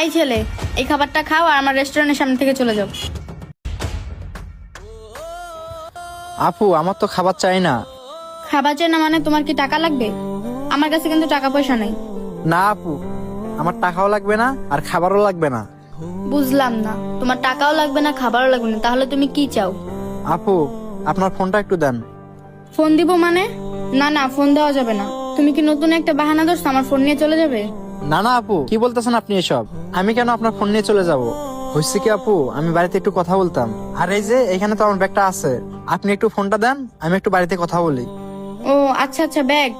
এই ছেলে, এই খাবারটা খাও আর আমার রেস্টুরেন্টের সামনে থেকে চলে যাও। আপু আমার তো খাবার চাই না। খাবার চাই না মানে তোমার কি টাকা লাগবে? আমার কাছে কিন্তু টাকা পয়সা নেই। না আপু, আমার টাকাও লাগবে না আর খাবারও লাগবে না। বুঝলাম না, তোমার টাকাও লাগবে না খাবারও লাগবে না, তাহলে তুমি কি চাও? আপু আপনার ফোনটা একটু দেন। ফোন দিব মানে? না না, ফোন দেওয়া যাবে না। তুমি কি নতুন একটা বাহানা ধরছো আমার ফোন নিয়ে চলে যাবে? না না আপু, কি বলতেছেন আপনি এসব? আমি কেন আপনার ফোন নিয়ে চলে যাব? হয়েছে কি আপু, আমি বাড়িতে একটু কথা বলতাম। আর এই যে এখানে তো আমার ব্যাগটা আছে, আপনি একটু ফোনটা দেন, আমি একটু বাড়িতে কথা বলি। ও আচ্ছা আচ্ছা, ব্যাগ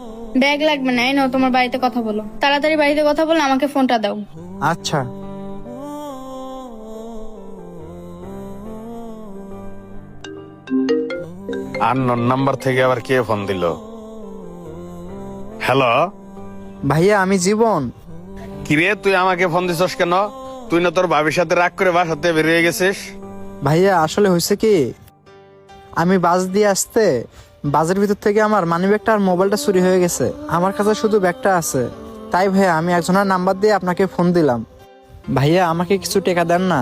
ব্যাগ লাগবে না, এই নাও তোমার বাড়িতে কথা বলো। তাড়াতাড়ি বাড়িতে কথা বলে আমাকে ফোনটা দাও। আচ্ছা। আননোন নাম্বার থেকে আবার কে ফোন দিল? হ্যালো, ভাইয়া আমি জীবন। কিরে তুই আমাকে ফোন দিছস কেন? তুই না তোর ভাবির সাথে রাগ করে বাসাতে বেরিয়ে গেছিস? ভাইয়া আসলে হয়েছে কি, আমি বাস দিয়ে আসতে বাসের ভিতর থেকে আমার মানিব্যাগটা আর মোবাইলটা চুরি হয়ে গেছে। আমার কাছে শুধু ব্যাগটা আছে। তাই ভাইয়া আমি একজনের নাম্বার দিয়ে আপনাকে ফোন দিলাম। ভাইয়া আমাকে কিছু টাকা দেন না।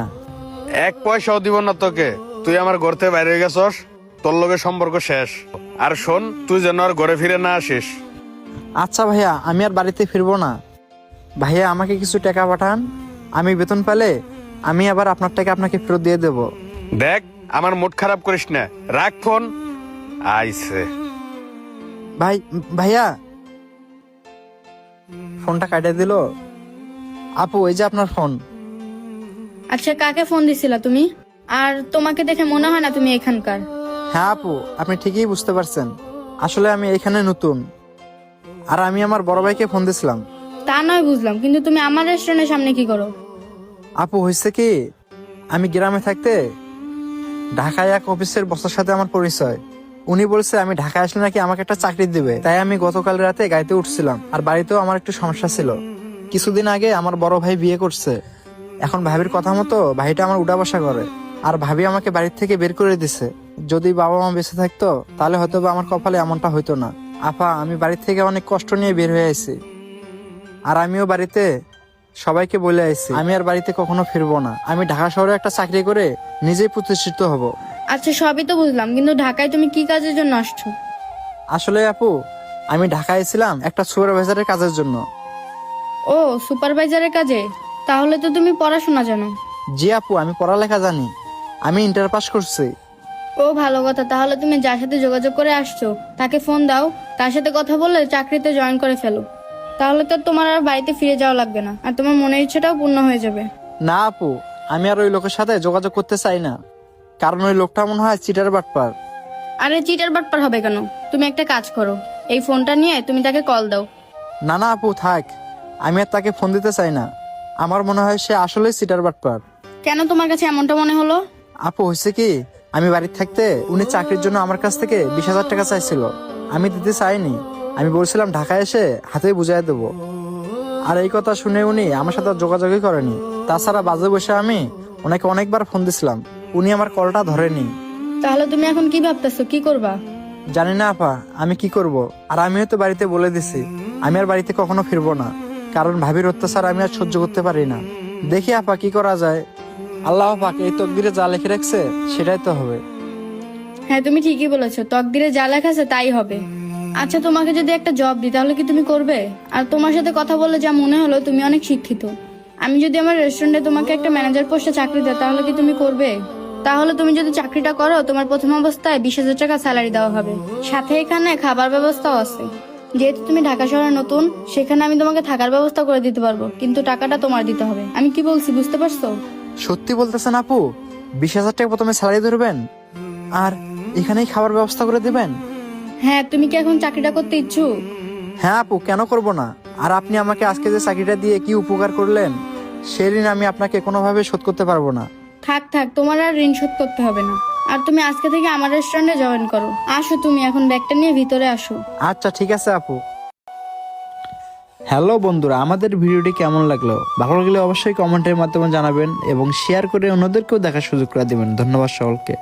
এক পয়সাও দিব না তোকে। তুই আমার ঘর থেকে বাইরে হয়ে গেছস, তোর লগে সম্পর্ক শেষ। আর শোন, তুই যেন আর ঘরে ফিরে না আসিস। আচ্ছা ভাইয়া, আমি আর বাড়িতে ফিরবো না। ভাইয়া আমাকে কিছু টাকা পাঠান, আমি বেতন পেলে আমি আবার আপনার টাকা আপনাকে ফেরত দিয়ে দেব। দেখ, আমার মুড খারাপ করিস না, রাখ ফোন। আইছে। ভাইয়া ফোনটা কাটিয়ে দিল। আপু এই যে আপনার ফোন। আচ্ছা, কাকে ফোন দিছিলা তুমি? আর তোমাকে দেখে মনে হয় না তুমি এখানকার। হ্যাঁ আপু, আপনি ঠিকই বুঝতে পারছেন। আসলে আমি এখানে নতুন, আর আমি আমার বড় ভাইকে ফোন দিছিলাম। তা নয় বুঝলাম, কিন্তু তুমি আমার রেস্টুরেন্টের সামনে কি করো? আপু হয়েছে কি, আমি গ্রামে থাকতে ঢাকায় এক অফিসের বসের সাথে আমার পরিচয়। উনি বলছে আমি ঢাকায় আসলে নাকি আমাকে একটা চাকরি দিবে। তাই আমি গতকাল রাতে গাড়িতে উঠছিলাম, আর বাড়িতেও আমার একটু সমস্যা ছিল। কিছুদিন আগে আমার বড় ভাই বিয়ে করছে। এখন ভাবির কথা মতো ভাইটা আমার উঠা বসা করে, আর ভাবি আমাকে বাড়ির থেকে বের করে দিছে। যদি বাবা মা বেঁচে থাকতো তাহলে হয়তো বা আমার কপালে এমনটা হইতো না। আপা আমি বাড়ির থেকে অনেক কষ্ট নিয়ে বের হয়ে আইছি, আর আমিও বাড়িতে সবাইকে বলে আইছি আমি আর বাড়িতে কখনো ফিরবো না। আমি ঢাকা শহরে একটা চাকরি করে নিজেই প্রতিষ্ঠিত হব। আচ্ছা সবই তো বুঝলাম, কিন্তু ঢাকায় তুমি কি কাজের জন্য আসছো? আসলে আপু, আমি ঢাকায় ছিলাম একটা সুপারভাইজারের কাজের জন্য। ও সুপারভাইজারের কাজে? তাহলে তো তুমি পড়াশোনা জানো। জি আপু, আমি পড়ালেখা জানি, আমি ইন্টার পাস করছি। ও ভালো কথা, তাহলে তুমি যার সাথে যোগাযোগ করে আসছো তাকে ফোন দাও, তার সাথে কথা বলে চাকরিতে জয়েন করে ফেলো। তাহলে তো তোমার আর বাড়িতে ফিরে যাওয়া লাগবে না, আর তোমার মনের ইচ্ছাটাও পূর্ণ হয়ে যাবে। না আপু, আমি আর ওই লোকের সাথে যোগাযোগ করতে চাই না, কারণ ওই লোকটা মনে হয় চিটার বাটপার। আরে চিটার বাটপার হবে কেন? তুমি একটা কাজ করো, এই ফোনটা নিয়ে তুমি তাকে কল দাও। না না আপু থাক, আমি আর তাকে ফোন দিতে চাই না। আমার মনে হয় সে আসলেই চিটার বাটপার। কেন তোমার কাছে এমনটা মনে হলো? আপু হয়েছে কি, আমি বাড়িতে থাকতে উনি চাকরির জন্য আমার কাছ থেকে 20,000 টাকা চাইছিল। আমি দিতে চাইনি, আমি বলছিলাম ঢাকায় এসে হাতে বুঝাই দেবো। আর এই কথা শুনে উনি আমার সাথে আর যোগাযোগই করেনি। তাছাড়া বাজে বসে আমি ওনাকে অনেকবার ফোন দিছিলাম, উনি আমার কলটা ধরেনি। তাহলে তুমি এখন কি ভাবতেছো, কি করবা? জানি না আপা আমি কি করব। আর আমিও তো বাড়িতে বলে দিছি আমি আর বাড়িতে কখনো ফিরবো না, কারণ ভাবির অত্যাচার আমি আর সহ্য করতে পারি না। দেখি আপা কি করা যায়। আল্লাহ পাক এই তকদিরে যা লিখে রাখছে সেটাই তো হবে। হ্যাঁ তুমি ঠিকই বলেছো, তকদিরে যা লেখা আছে তাই হবে। আচ্ছা তোমাকে যদি একটা জব দিই তাহলে কি তুমি করবে? আর তোমার সাথে কথা বলে যা মনে হলো তুমি অনেক শিক্ষিত। আমি যদি আমার রেস্টুরেন্টে তোমাকে একটা ম্যানেজার পোস্টে চাকরি দেয় তাহলে কি তুমি করবে? তাহলে তুমি যদি চাকরিটা করো তোমার প্রথম অবস্থায় 20,000 টাকা স্যালারি দেওয়া হবে, সাথে এখানে খাবার ব্যবস্থাও আছে। যেহেতু তুমি ঢাকা শহরে নতুন, সেখানে আমি তোমাকে থাকার ব্যবস্থা করে দিতে পারবো, কিন্তু টাকাটা তোমার দিতে হবে। আমি কি বলছি বুঝতে পারছো? সত্যি বলতেছেন আপু? 20,000 টাকা প্রথমে স্যালারি ধরবেন আর এখানেই খাবার ব্যবস্থা করে দিবেন? হ্যাঁ, তুমি কি এখন চাকরিটা করতে ইচ্ছুক? হ্যাঁ আপু, কেন করব না। আর আপনি আমাকে আজকে যে চাকরিটা দিয়ে কি উপকার করলেন, সেই ঋণ আমি আপনাকে কোনোভাবে শোধ করতে পারবো না। থাক থাক, তোমার আর ঋণ শোধ করতে হবে না। আর তুমি আজকে থেকে আমার রেস্টুরেন্টে জয়েন করো। আসো, তুমি এখন ব্যাগটা নিয়ে ভিতরে আসো। আচ্ছা ঠিক আছে আপু। হ্যালো বন্ধুরা, আমাদের ভিডিওটি কেমন লাগলো? ভালো লাগলে অবশ্যই কমেন্টের মাধ্যমে জানাবেন এবং শেয়ার করে অন্যদেরকেও দেখার সুযোগ করে দিবেন। ধন্যবাদ সকলকে।